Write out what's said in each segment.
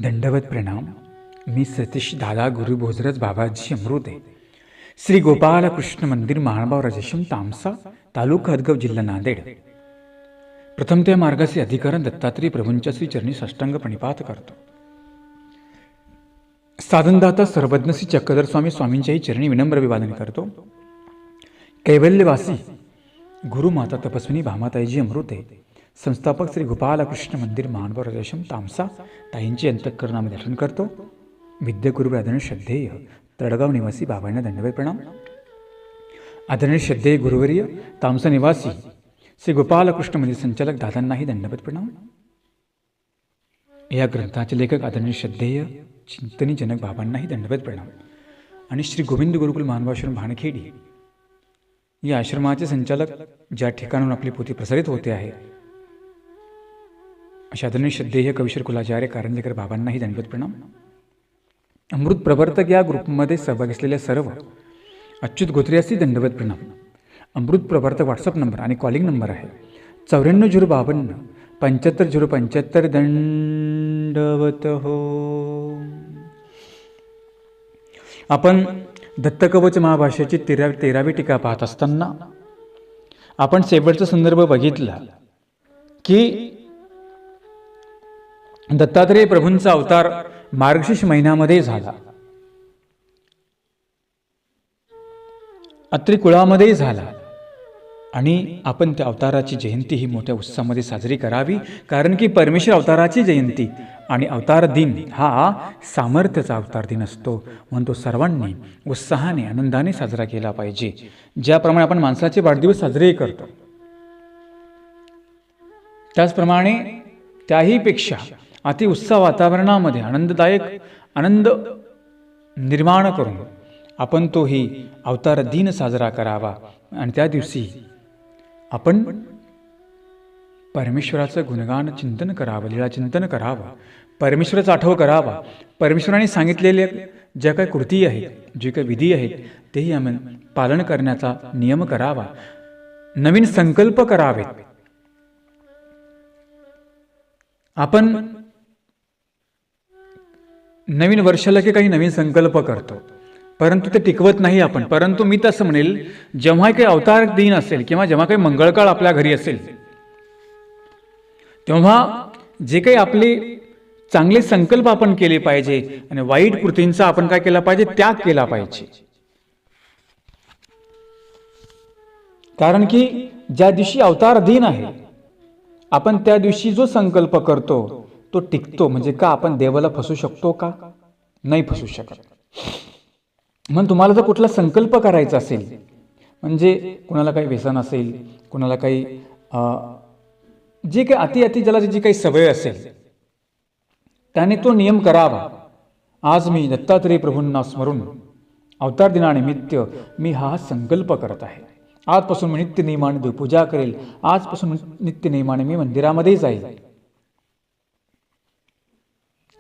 दंडवत प्रणाम. मी सतीश दादा गुरु भोजरज बाबाजी अमृत आहे. श्री गोपाल कृष्ण मंदिर महानुभाव राजेशम तामसा तालुका हदगाव जिल्हा नांदेड. प्रथम त्या मार्गाचे अधिकरण दत्तात्रय प्रभूंच्या श्री चरणी साष्टांग प्रणिपात करतो. साधनदाता सर्वज्ञ श्री चक्रधर स्वामींच्याही चरणी विनम्र अभिवादन करतो. कैवल्यवासी गुरुमाता तपस्विनी भामाताईजी अमृत आहे. संस्थापक श्री गोपाल कृष्ण मंदिर महानुभाव राजेशम तामसा ताईंची अंतःकरणामध्ये दर्शन करतो. विद्यागुरु आदरणीय श्रद्धेय तडगाव निवासी बाबांना दंडवत प्रणाम. आदरणीय श्रद्धेय गुरुवर्य तामसा निवासी श्री गोपाल कृष्ण मंदिर संचालक दादांनाही दंडवत प्रणाम. या ग्रंथाचे लेखक आदरणीय श्रद्धेय चिंतनी जनक बाबांनाही दंडवत प्रणाम. आणि श्री गोविंद गुरुकुल मानवाश्रम भानखेडी या आश्रमाचे संचालक ज्या ठिकाणाहून आपली पोथी प्रसारित होते आहे अशा आदरणीय श्रद्धेय कविश्वर कुलाचार्य कारंजेकर बाबांनाही दंडवत प्रणाम. अमृत प्रवर्तक या ग्रुपमध्ये सहभागी असलेल्या सर्व अच्युत गोत्र्यासी दंडवत प्रणाम. अमृत प्रवर्तक व्हॉट्सअप नंबर आणि कॉलिंग नंबर आहे 94 052 75 075. दंडवत हो. आपण दत्तकवच महाभाष्याची 13वी टीका पाहत असताना आपण शेवटचा संदर्भ बघितला की दत्तात्रेय प्रभूंचा अवतार मार्गशीर्ष महिन्यामध्ये झाला, अत्रि कुळामध्ये झाला आणि आपण त्या अवताराची जयंती ही मोठ्या उत्साहामध्ये साजरी करावी. कारण की परमेश्वर अवताराची जयंती आणि अवतार दिन हा सामर्थ्याचा अवतार दिन असतो. म्हणून तो सर्वांनी उत्साहाने आनंदाने साजरा केला पाहिजे. ज्याप्रमाणे आपण माणसाचे वाढदिवस साजरे करतो त्याचप्रमाणे त्याही पेक्षा अति उत्साह वातावरणामध्ये आनंददायक आनंद निर्माण करून आपण तोही अवतार दिन साजरा करावा. आणि त्या दिवशी आपण परमेश्वराचं गुणगान चिंतन करावं, लीळा चिंतन करावं, परमेश्वराचा आठव करावा. परमेश्वराने सांगितलेले ज्या काही कृती आहेत, जे काही विधी आहेत तेही आम्ही पालन करण्याचा नियम करावा. नवीन संकल्प करावेत. आपण नवीन वर्षाला की काही नवीन संकल्प करतो परंतु ते टिकवत नाही आपण. परंतु मी तसं म्हणेल, जेव्हा काही अवतार दिन असेल किंवा जेव्हा काही मंगळकाळ आपल्या घरी असेल तेव्हा जे काही आपले चांगले संकल्प आपण केले पाहिजे आणि वाईट कृतींचा आपण काय केला पाहिजे, त्याग केला पाहिजे. कारण की ज्या दिवशी अवतार दिन आहे आपण त्या दिवशी जो संकल्प करतो तो टिकतो. म्हणजे का आपण देवाला फसू शकतो का? नाही फसू शकत. म्हणून तुम्हाला जर कुठला संकल्प करायचा असेल, म्हणजे कुणाला काही व्यसन असेल, कुणाला काही जे काही अति ज्याला जी काही सवय असेल त्याने तो नियम करावा. आज मी दत्तात्रेय प्रभूंना स्मरून अवतार दिनानिमित्त मी हा संकल्प करत आहे. आजपासून मी नित्य नियमाने देवपूजा करेल, आजपासून नित्य नियमाने मी मंदिरामध्ये जाईल,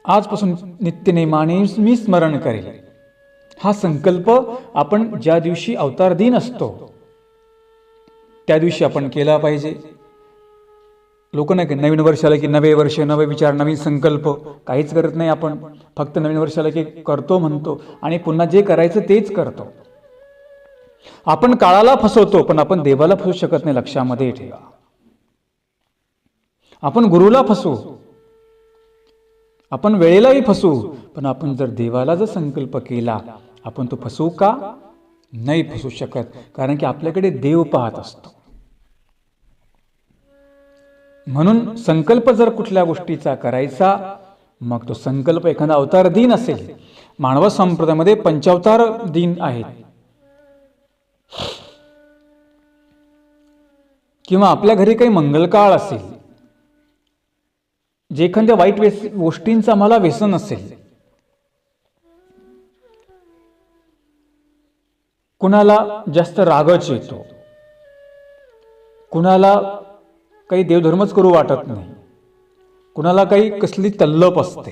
आजपासून नित्य नियमाने मी स्मरण करेल. हा संकल्प आपण ज्या दिवशी अवतार दिन असतो त्या दिवशी आपण केला पाहिजे. लोक नाही नवीन वर्षाला की नवे वर्ष नवे विचार नवीन संकल्प काहीच करत नाही. आपण फक्त नवीन वर्षाला की करतो म्हणतो आणि पुन्हा जे करायचं तेच करतो. आपण काळाला फसवतो पण आपण देवाला फसवू शकत नाही. लक्षामध्ये ठेवा. आपण गुरुला फसवू, आपण वेळेलाही फसवू, पण आपण जर देवाला जर संकल्प केला आपण तो फसवू का? नाही फसवू शकत. कारण की आपल्याकडे देव पाहत असतो. म्हणून संकल्प जर कुठल्या गोष्टीचा करायचा, मग तो संकल्प एखादा अवतार दिन असेल. मानव संप्रदायामध्ये पंचावतार दिन आहेत. किंवा आपल्या घरी काही मंगलकाळ असेल, जे एखाद्या वाईट गोष्टींचं आम्हाला व्यसन असेल, कुणाला जास्त रागच येतो, कुणाला काही देवधर्मच करू वाटत नाही, कुणाला काही कसली तल्लप असते,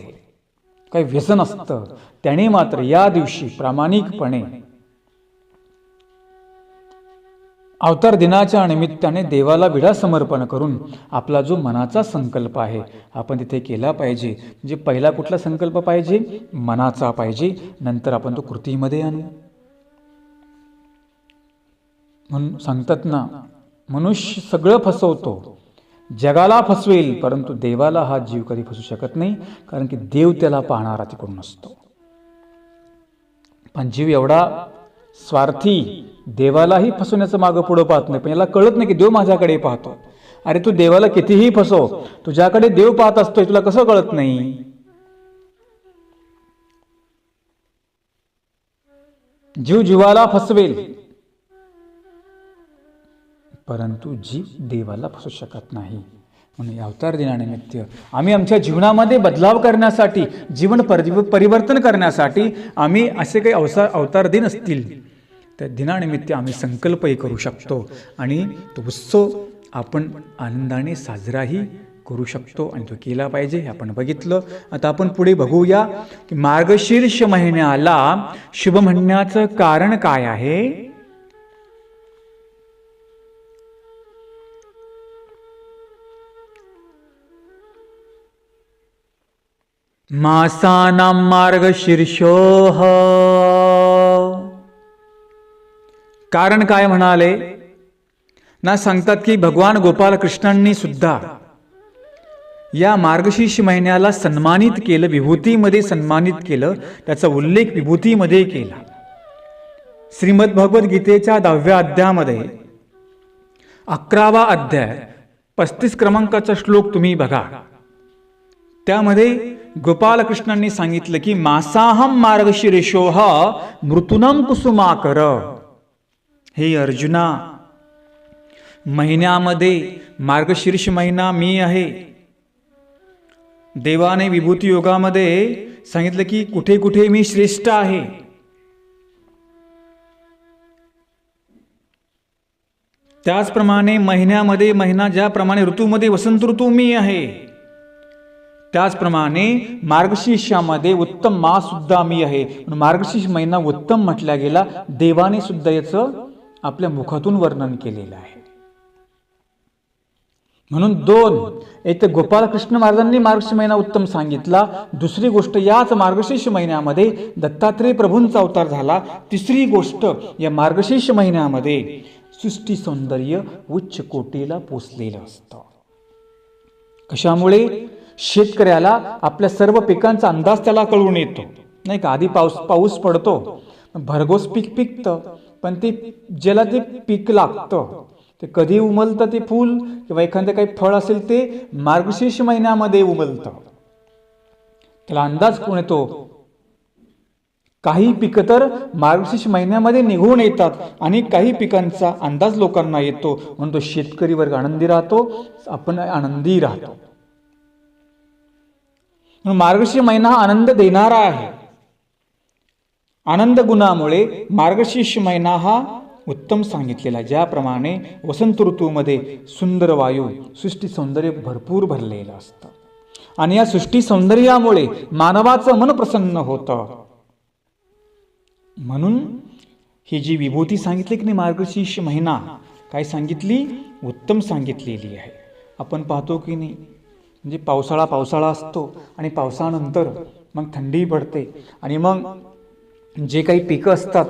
काही व्यसन असतं, त्याने मात्र या दिवशी प्रामाणिकपणे अवतार दिनाच्या निमित्ताने देवाला विडा समर्पण करून आपला जो मनाचा संकल्प आहे आपण तिथे केला पाहिजे. म्हणजे पहिला कुठला संकल्प पाहिजे? मनाचा पाहिजे. नंतर आपण तो कृतीमध्ये आणू. म्हणून सांगतात ना, मनुष्य सगळं फसवतो, जगाला फसवेल, परंतु देवाला हा जीव कधी फसू शकत नाही, कारण की देव त्याला पाहणारा तिकडून असतो. पण जीव एवढा स्वार्थी, देवालाही फसवण्याचं मागं पुढं पाहत नाही. पण याला कळत नाही की देव माझ्याकडे पाहतो. अरे तू देवाला कितीही फसव, तुझ्याकडे देव पाहत असतोय, तुला कसं कळत नाही? जीव जीवाला फसवेल, परंतु जीव देवाला फसू शकत नाही. म्हणून या अवतार दिनानिमित्त आम्ही आमच्या जीवनामध्ये बदलाव करण्यासाठी, जीवन परिवर्तन करण्यासाठी आम्ही असे काही अवतार दिन असतील त्या दिनानिमित्त आम्ही संकल्पही करू शकतो आणि तो उत्सव आपण आनंदाने साजराही करू शकतो आणि तो केला पाहिजे. हे आपण बघितलं. आता आपण पुढे बघूया की मार्गशीर्ष महिन्याला शुभ म्हणण्याचं कारण काय आहे. मासानां मार्गशीर्षोः. कारण काय म्हणाले ना, सांगतात की भगवान गोपाल कृष्णांनी सुद्धा या मार्गशीर्ष महिन्याला सन्मानित केलं, विभूतीमध्ये सन्मानित केलं, त्याचा उल्लेख विभूतीमध्ये केला. श्रीमद भगवद गीतेच्या 10व्या अध्यायामध्ये 11वा अध्याय 35 क्रमांकाचा श्लोक तुम्ही बघा. त्यामध्ये गोपालकृष्णांनी सांगितलं की मासाहम मार्गशीर्षोः मृतूनम कुसुमाकर. हे अर्जुना, महिन्यामध्ये मार्गशीर्ष महिना मी आहे. देवाने विभूती योगामध्ये सांगितलं की कुठे कुठे मी श्रेष्ठ आहे. त्याचप्रमाणे महिन्यामध्ये महिना ज्याप्रमाणे ऋतूमध्ये वसंत ऋतू मी आहे, त्याचप्रमाणे मार्गशीर्षामध्ये उत्तम मास सुद्धा मी आहे. मार्गशीर्ष महिना उत्तम म्हटला गेला. देवाने सुद्धा याचं आपल्या मुखातून वर्णन केलेलं आहे. म्हणून एक तर गोपालकृष्ण महाराजांनी मार्गशीर्ष महिना उत्तम सांगितला. दुसरी गोष्ट, याच मार्गशीर्ष महिन्यामध्ये दत्तात्रेय प्रभूंचा अवतार झाला. तिसरी गोष्ट, या मार्गशीर्ष महिन्यामध्ये सृष्टी सौंदर्य उच्च कोटीला पोचलेलं असतं. कशामुळे? शेतकऱ्याला आपल्या सर्व पिकांचा अंदाज त्याला कळून येतो, नाही का? आधी पाऊस पडतो, भरघोस पीक पिकतं, पण ते ज्याला ते पीक लागतं ते कधी उमलतं ते फूल किंवा एखादं काही फळ असेल ते मार्गशीर्ष महिन्यामध्ये उमलतं. त्याला अंदाज कोण येतो? काही पिकं तर मार्गशीर्ष महिन्यामध्ये निघून येतात आणि काही पिकांचा अंदाज लोकांना येतो. म्हणून तो शेतकरी वर्ग आनंदी राहतो, आपण आनंदी राहतो. मार्गशीर्ष महिना हा आनंद देणारा आहे. आनंद गुणामुळे मार्गशीर्ष महिना हा उत्तम सांगितलेला. ज्याप्रमाणे वसंत ऋतूमध्ये सुंदर वायू, सृष्टी सौंदर्य भरपूर भरलेलं असतं आणि या सृष्टी सौंदर्यामुळे मानवाचं मन प्रसन्न होतं. म्हणून ही जी विभूती सांगितली की नाही, मार्गशीर्ष महिना काय सांगितली? उत्तम सांगितलेली आहे. आपण पाहतो की नाही, म्हणजे पावसाळा असतो आणि पावसानंतर मग थंडी पडते आणि मग जे काही पिकं असतात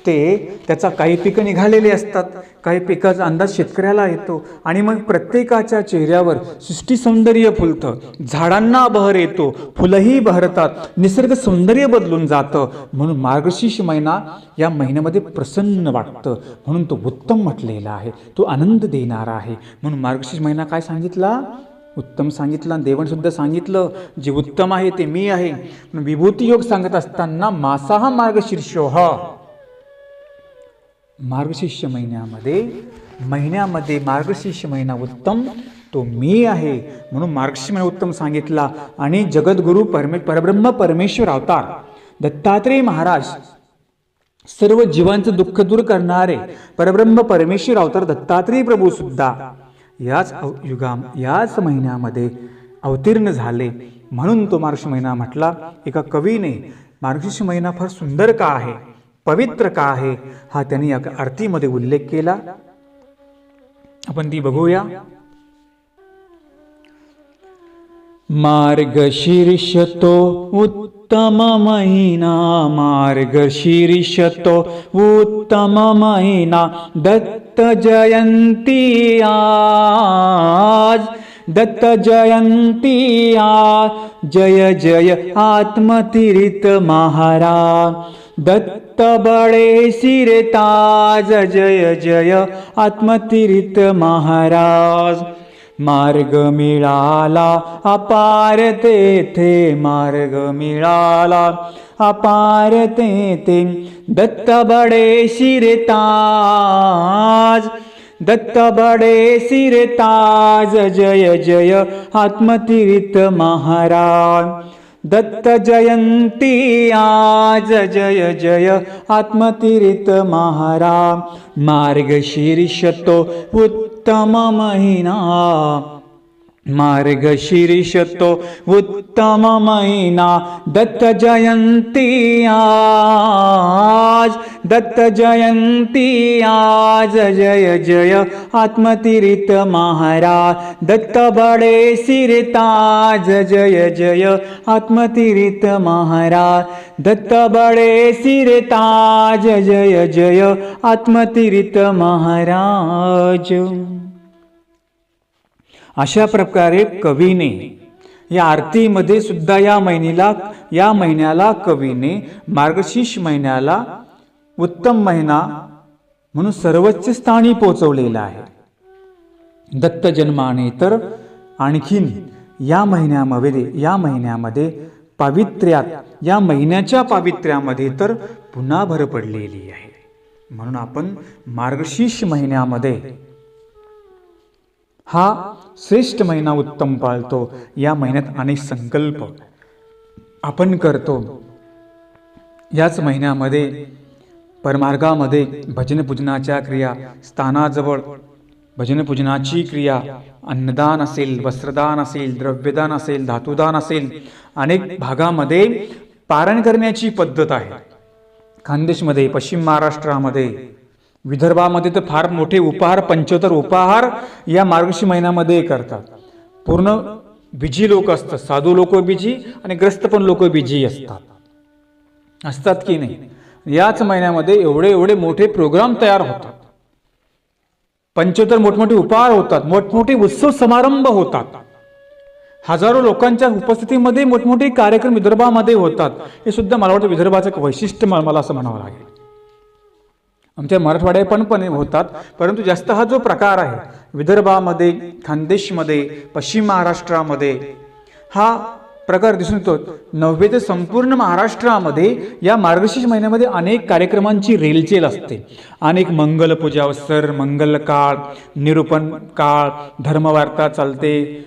त्याचा काही पिकं निघालेली असतात, काही पिकाचा अंदाज शेतकऱ्याला येतो आणि मग प्रत्येकाच्या चेहऱ्यावर सृष्टी सौंदर्य फुलतं, झाडांना बहर येतो, फुलंही बहरतात, निसर्ग सौंदर्य बदलून जातं. म्हणून मार्गशीर्ष महिना या महिन्यामध्ये प्रसन्न वाटतं, म्हणून तो उत्तम म्हटलेला आहे, तो आनंद देणारा आहे. म्हणून मार्गशीर्ष महिना काय सांगितला? उत्तम सांगितला. देवन सुद्धा सांगितलं जे उत्तम आहे ते मी आहे. विभूती योग सांगत असताना मासाहा मार्गशीर्षोः, मार्गशीर्ष महिन्यामध्ये मार्गशीर्ष महिना उत्तम तो मी आहे. म्हणून मार्गशीर्ष महिना उत्तम सांगितला. आणि जगद्गुरु परब्रह्म परमेश्वर अवतार दत्तात्रेय महाराज, सर्व जीवांचं दुःख दूर करणारे परब्रह्म परमेश्वर अवतार दत्तात्रेय प्रभू सुद्धा याच महिन्यामध्ये अवतीर्ण झाले. म्हणून तो मार्गशीर्ष महिना म्हटला. एका कवीने मार्गशीर्ष महिना फार सुंदर का आहे, पवित्र का आहे, हा त्यांनी या आरतीमध्ये उल्लेख केला. आपण ती बघूया. मार्गशीर्ष तो उत्तम महिना, मार्गशीर्ष तो उत्तम महिना, दत्त जयंती आज, दत्त जयंती आज, जय जय आत्मतीर्थ महाराज, दत्त बड़े सिरताज, जय जय आत्मतीर्थ महाराज. मार्ग मिळाला अपार तेथे, मार्ग मिळाला अपार तेथे, दत्त बडे सिरताज, दत्त बडे सिरताज, जय जय आत्मतीर्थ महाराज, दत्त जयंती आज, जय जय आत्मतीर्थ महाराज. मार्गशीर्ष तो उत्तम महिना, मार्गशीर्ष तो उत्तम महिना, दत्त जयंती आज, दत्त जयंती आज, जय जय आत्मतीर्थ महाराज, दत्त बडे सिरताज, जय जय आत्मतीर्थ महाराज, दत्त बडे सिरताज, जय जय आत्मतीर्थ महाराज. अशा प्रकारे कवीने या आरतीमध्ये सुद्धा या महिन्याला कवीने मार्गशीर्ष महिन्याला उत्तम महिना म्हणून सर्वोच्च स्थानी पोहोचवलेला आहे. दत्त जन्माने तर आणखीन या महिन्यामध्ये पावित्र्यात, या महिन्याच्या पावित्र्यामध्ये तर पुन्हा भर पडलेली आहे. म्हणून आपण मार्गशीर्ष महिन्यामध्ये हा श्रेष्ठ महिना उत्तम पाळतो. या महिन्यात अनेक संकल्प आपण करतो. याच महिन्यामध्ये परमार्गामध्ये भजन पूजनाच्या क्रिया, स्थानाजवळ भजन पूजनाची क्रिया, अन्नदान असेल, वस्त्रदान असेल, द्रव्यदान असेल, धातुदान असेल, अनेक भागामध्ये पारायण करण्याची पद्धत आहे. खानदेशमध्ये, पश्चिम महाराष्ट्रामध्ये, विदर्भामध्ये तर फार मोठे उपहार, 75 उपहार या मार्गशीर्ष महिन्यामध्ये करतात. पूर्ण बिजी लोक असतात, साधू लोक बिजी आणि ग्रस्त पण लोक बिजी असतात की नाही. याच महिन्यामध्ये एवढे मोठे प्रोग्राम तयार होतात, 75 मोठमोठे उपहार होतात, मोठमोठे उत्सव समारंभ होतात, हजारो लोकांच्या उपस्थितीमध्ये मोठमोठे कार्यक्रम विदर्भामध्ये होतात. हे सुद्धा मला वाटतं विदर्भाचं एक वैशिष्ट्य मला असं म्हणावं लागेल. आमच्या मराठवाड्यात पण होतात, परंतु जास्त हा जो प्रकार आहे विदर्भामध्ये, खानदेशमध्ये, पश्चिम महाराष्ट्रामध्ये हा प्रकार दिसून येतो. नव्हे तर संपूर्ण महाराष्ट्रामध्ये या मार्गशीर्ष महिन्यामध्ये अनेक कार्यक्रमांची रेलचेल असते. अनेक मंगलपूजा अवसर, मंगल काळ, निरूपण काळ, धर्मवार्ता चालते,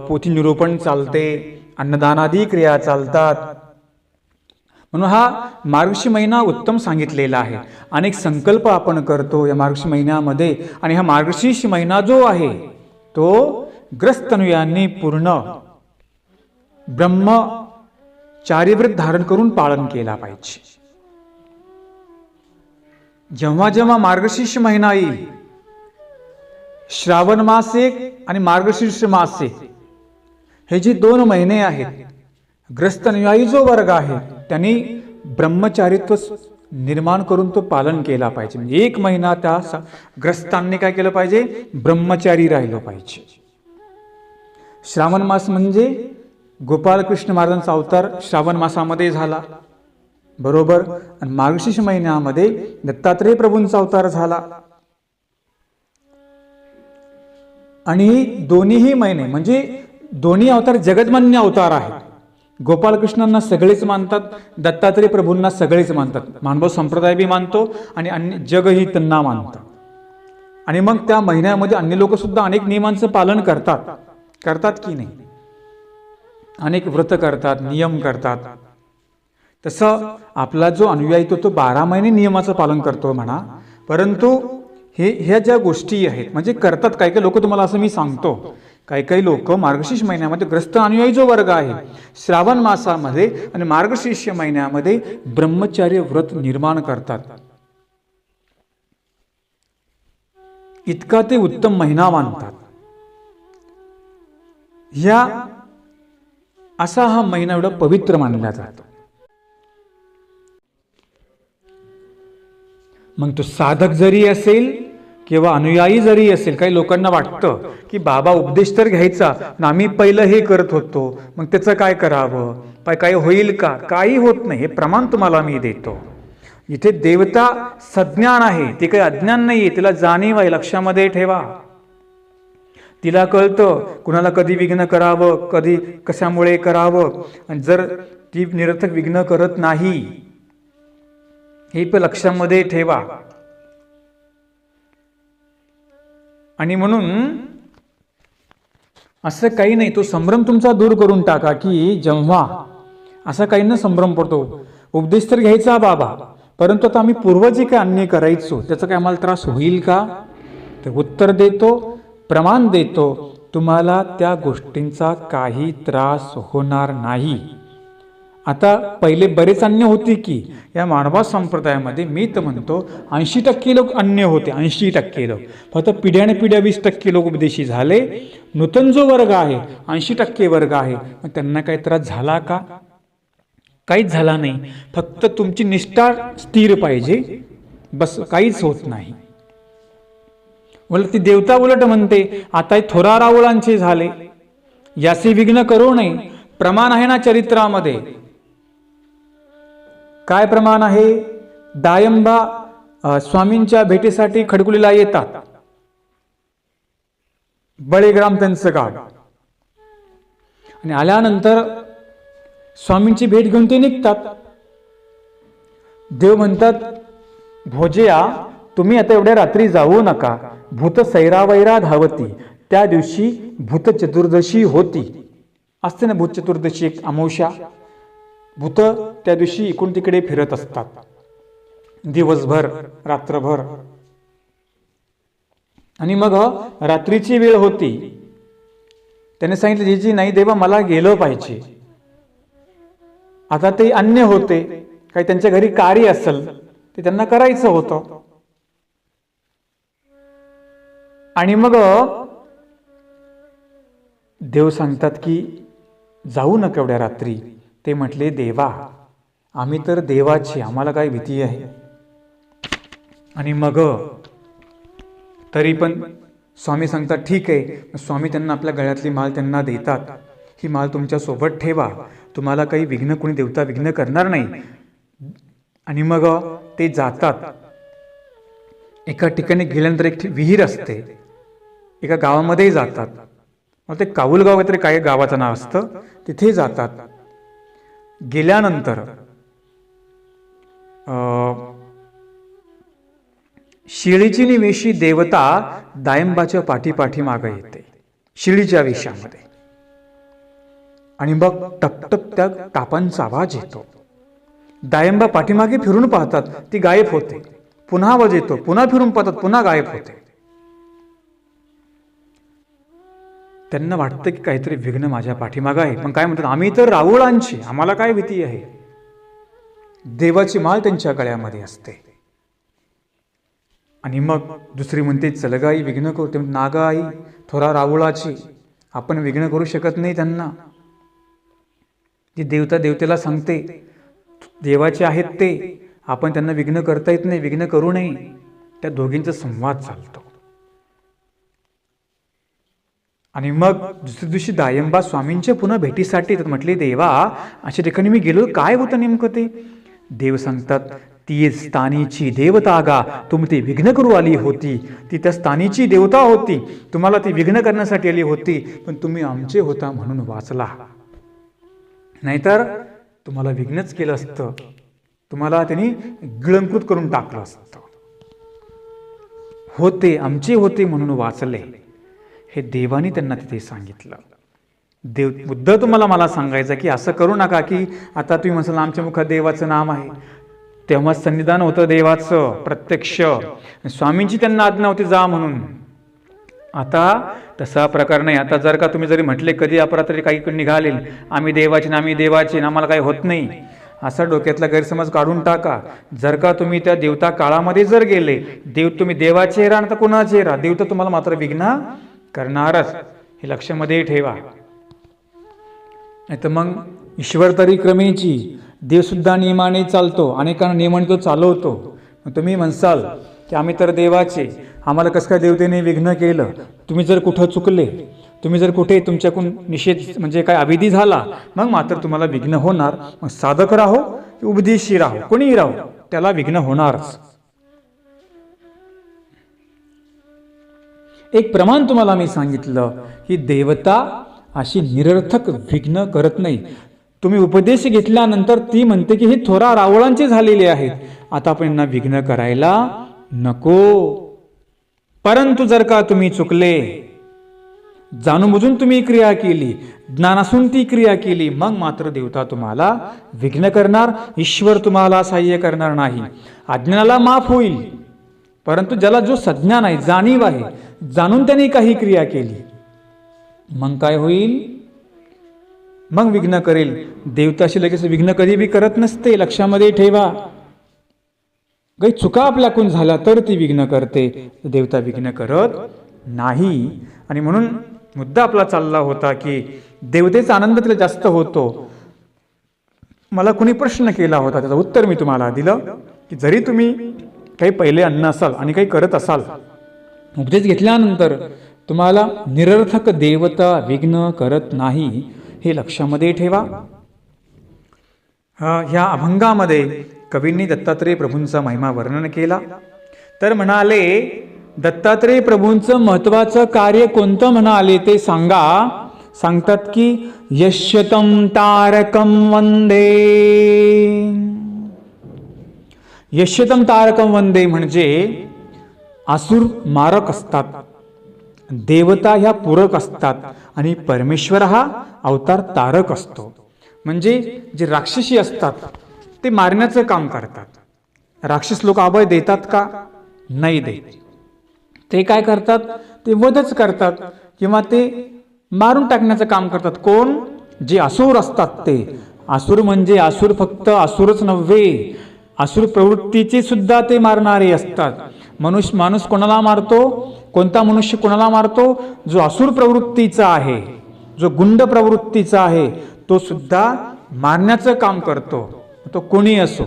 पोथी निरूपण चालते, अन्नदानादी क्रिया चालतात. म्हणून हा मार्गशीर्ष महिना उत्तम सांगितलेला आहे. अनेक संकल्प आपण करतो या मार्गशीर्ष महिन्यामध्ये. आणि हा मार्गशीर्ष महिना जो आहे तो ग्रस्तनुयांनी पूर्ण ब्रह्मचारीव्रत धारण करून पालन केला पाहिजे. जेव्हा जेव्हा मार्गशीर्ष महिना येईल, श्रावण मास एक आणि मार्गशीर्ष मास एक, हे जे 2 महिने आहेत, ग्रस्तनुयायी जो वर्ग आहे त्यांनी ब्रह्मचारित्व निर्माण करून तो पालन केला पाहिजे. म्हणजे 1 महिना त्या ग्रस्तांनी काय केलं पाहिजे, ब्रह्मचारी राहिलं पाहिजे. श्रावण मास म्हणजे गोपालकृष्ण महाराजांचा अवतार श्रावण मासामध्ये झाला, बरोबर. आणि मार्गशीर्ष महिन्यामध्ये दत्तात्रेय प्रभूंचा अवतार झाला. आणि दोन्हीही महिने म्हणजे दोन्ही अवतार जगदमान्य अवतार आहेत. गोपालकृष्णांना सगळेच मानतात, दत्तात्रेय प्रभूंना सगळेच मानतात. मानव संप्रदाय बी मानतो आणि अन्य जगही त्यांना मानतात. आणि मग त्या महिन्यामध्ये अन्य लोक सुद्धा अनेक नियमांचं पालन करतात की नाही, अनेक व्रत करतात, नियम करतात. तसं आपला जो अनुयायी तो 12 महिने नियमाचं पालन करतो म्हणा. परंतु ह्या ज्या गोष्टी आहेत म्हणजे करतात काही काही लोक, तुम्हाला असं मी सांगतो, काही लोक मार्गशीर्ष महिन्यामध्ये ग्रस्त अनुयायी जो वर्ग आहे, श्रावण मासामध्ये आणि मार्गशीर्ष महिन्यामध्ये ब्रह्मचर्य व्रत निर्माण करतात. इतका ते उत्तम महिना मानतात. असा हा महिना एवढा पवित्र मानला जातो. मग तो साधक जरी असेल किंवा अनुयायी जरी असेल, काही लोकांना वाटतं की बाबा उपदेश तर घ्यायचा ना, आम्ही पहिलं हे करत होतो, मग त्याचं काय करावं, काय होईल का? काही होत नाही. हे प्रमाण तुम्हाला मी देतो. इथे देवता सज्ञान आहे, ते काही अज्ञान नाहीये. तिला जाणीव आहे, लक्षामध्ये ठेवा. तिला कळतं कुणाला कधी विघ्न करावं, कधी कशामुळे करावं, आणि जर ती निरर्थक विघ्न करत नाही, हे पण लक्षामध्ये ठेवा. आणि म्हणून असं काही नाही, तो संभ्रम तुमचा दूर करून टाका की जेव्हा असा काही ना संभ्रम पडतो, उपदेश तर घ्यायचा बाबा, परंतु आता आम्ही पूर्व जे काही अन्य करायचो त्याचा काय आम्हाला त्रास होईल का? तर उत्तर देतो, प्रमाण देतो, तुम्हाला त्या गोष्टींचा काही त्रास होणार नाही. आता पहिले बरेच अन्य होते की या मानवा संप्रदायामध्ये, मी तर म्हणतो 80% लोक अन्य होते. 80% लोक, फक्त पिढ्याने पिढ्या 20% लोक उपदेशी झाले. नूतन जो वर्ग आहे 80% वर्ग आहे, मग त्यांना काही त्रास झाला का? काहीच झाला नाही. फक्त तुमची निष्ठा स्थिर पाहिजे, बस, काहीच होत नाही. उलट ती देवता उलट म्हणते, आता थोरा रावळांचे झाले, याचे विघ्न करू नये. प्रमाण आहे ना चरित्रामध्ये. काय प्रमाण आहे? दायंबा स्वामींच्या भेटीसाठी खडकुलीला येतात. बळेग्राम त्यांचं गाव. आणि आल्यानंतर स्वामींची भेट घेऊन ते निघतात. देव म्हणतात, भोजया तुम्ही आता एवढ्या रात्री जाऊ नका, भूत सैरावैरा धावती. त्या दिवशी भूत चतुर्दशी होती. असते ना भूत चतुर्दशी, एक अमावस्या. भूत त्या दिवशी इकडून तिकडे फिरत असतात दिवसभर, रात्रभर. आणि मग रात्रीची वेळ होती. त्याने सांगितलं, जीजी नाही देवा, मला गेलं पाहिजे. आता ते अन्य होते, काही त्यांच्या घरी कार्य असेल ते त्यांना करायचं होतं. आणि मग देव सांगतात की जाऊ नका एवढ्या रात्री. ते म्हटले, देवा आम्ही तर देवाची, आम्हाला काय भीती आहे. आणि मग तरी पण स्वामी सांगतात ठीक आहे. स्वामी त्यांना आपल्या गळ्यातली माळ त्यांना देतात, ही माळ तुमच्या सोबत ठेवा, तुम्हाला काही विघ्न, कोणी देवता विघ्न करणार नाही. आणि मग ते जातात. एका ठिकाणी गेल्यानंतर एक विहीर असते, एका गावामध्ये जातात. मग ते काऊलगाव काहीतरी काय गावाचं नाव असतं, तिथे जातात. गेल्यानंतर शिळीची निवेशी देवता दायंबाच्या पाठी मागे येते, शिळीच्या वेशामध्ये. आणि मग टपटप त्या टापांचा आवाज येतो. दायंबा पाठीमागे फिरून पाहतात, ती गायब होते. पुन्हा आवाज येतो, पुन्हा फिरून पाहतात, पुन्हा गायब होते. त्यांना वाटतं की काहीतरी विघ्न माझ्या पाठीमागं आहे. पण काय म्हणतात, आम्ही तर रावळांची, आम्हाला काय भीती आहे. देवाची माळ त्यांच्या गळ्यामध्ये असते. आणि मग दुसरी म्हणते, चलगाई विघ्न करू. ते नागा आई थोरा रावळाची, आपण विघ्न करू शकत नाही त्यांना. ती देवता देवतेला सांगते, देवाचे आहेत ते, आपण त्यांना विघ्न करता येत नाही, विघ्न करू नये. त्या दोघींचा संवाद चालतो. आणि मग दुसऱ्या दिवशी दायंबा स्वामींच्या पुन्हा भेटीसाठी म्हटले, देवा अशा ठिकाणी मी गेलो, काय होतं नेमकं ते? देव सांगतात, ती स्थानीची देवता गा, तुम्ही ती विघ्न करू आली होती. ती त्या स्थानीची देवता होती, तुम्हाला ती विघ्न करण्यासाठी आली होती, पण तुम्ही आमचे होता म्हणून वाचला. नाहीतर तुम्हाला विघ्नच केलं असतं, तुम्हाला त्यांनी गिळंकृत करून टाकलं असतं. होते, आमचे होते म्हणून वाचले, हे देवानी त्यांना तिथे सांगितलं. देव मुद्दा तुम्हाला मला सांगायचं की असं करू नका की आता तुम्ही म्हणाल आमच्या मुखात देवाचं नाम आहे. तेव्हा सन्निधान होतं देवाचं प्रत्यक्ष. स्वामींची त्यांना आज्ञा होती जा म्हणून. आता तसा प्रकार नाही. आता जर का तुम्ही जरी म्हटले कधी अपरात्री काही निघाले, आम्ही देवाचे ना, आम्ही देवाचे ना, आम्हाला काही होत नाही, असा डोक्यातला गैरसमज काढून टाका. जर का तुम्ही त्या देवता काळामध्ये जर गेले, तुम्ही देवाचे राहा तर कुणाचे राहा, देव तर तुम्हाला मात्र विघ्न करणारच, हे लक्षामध्ये ठेवा. नाही तर मग ईश्वर तरी क्रमेची, देवसुद्धा नियमाने चालतो, अनेकांना नियमाने तो चालवतो. मग तुम्ही म्हणसाल की आम्ही तर देवाचे, आम्हाला कसं काय देवतेने विघ्न केलं. तुम्ही जर कुठं चुकले, तुम्ही जर कुठे तुमच्याकडून निषेध म्हणजे काय अविधी झाला, मग मात्र तुम्हाला विघ्न होणार. मग साधक राहो की उपदेशी राहो, कोणीही राहो, त्याला विघ्न होणारच. एक प्रमाण तुम्हाला मी सांगितलं की देवता अशी निरर्थक विघ्न करत नाही. तुम्ही उपदेश घेतल्यानंतर ती म्हणते की हे थोरा रावळांचे झालेले आहेत, आता आपण यांना विघ्न करायला नको. परंतु जर का तुम्ही चुकले, जाणून बुजून तुम्ही क्रिया केली, ज्ञान असून ती क्रिया केली, मग मात्र देवता तुम्हाला विघ्न करणार, ईश्वर तुम्हाला सहाय्य करणार नाही. अज्ञानाला माफ होईल, परंतु ज्याला जो सज्ञान आहे, जाणीव आहे, जाणून त्याने काही क्रिया केली, मग काय होईल, मग विघ्न करेल. देवताशी लगेच विघ्न कधी बी करत नसते, लक्षामध्ये ठेवा. काही चुका आपल्याकडून झाल्या तर ती विघ्न करते, देवता विघ्न करत नाही. आणि म्हणून मुद्दा आपला चालला होता की देवतेचा आनंद तिला जास्त होतो. मला कुणी प्रश्न केला होता, त्याचं उत्तर मी तुम्हाला दिलं की जरी तुम्ही काही पहिले अन्न असाल आणि काही करत असाल, उपदेश घेतल्यानंतर तुम्हाला निरर्थक देवता विघ्न करत नाही, हे लक्षामध्ये ठेवा. ह्या अभंगामध्ये कवींनी दत्तात्रेय प्रभूंचा महिमा वर्णन केला. तर म्हणाले, दत्तात्रेय प्रभूंचं महत्वाचं कार्य कोणतं म्हणाले ते सांगा. सांगतात की यश्यतं तारकं वंदे. यश्यतं तारकं वंदे म्हणजे असुर मारक असतात, देवता ह्या पूरक असतात आणि परमेश्वर हा अवतार तारक असतो. म्हणजे जे राक्षसी असतात ते मारण्याचं काम करतात. राक्षस लोक अभय देतात का? नाही देत. ते काय करतात, ते वधच करतात किंवा ते मारून टाकण्याचं काम करतात. कोण? जे असुर असतात ते. असुर म्हणजे असुर फक्त असुरच नव्हे, असुर प्रवृत्तीचे सुद्धा ते मारणारे असतात. माणूस कोणाला मारतो? कोणता मनुष्य कोणाला मारतो? जो असुर प्रवृत्तीचा आहे, जो गुंड प्रवृत्तीचा आहे, तो सुद्धा मारण्याचं काम करतो. तो कोणी असो,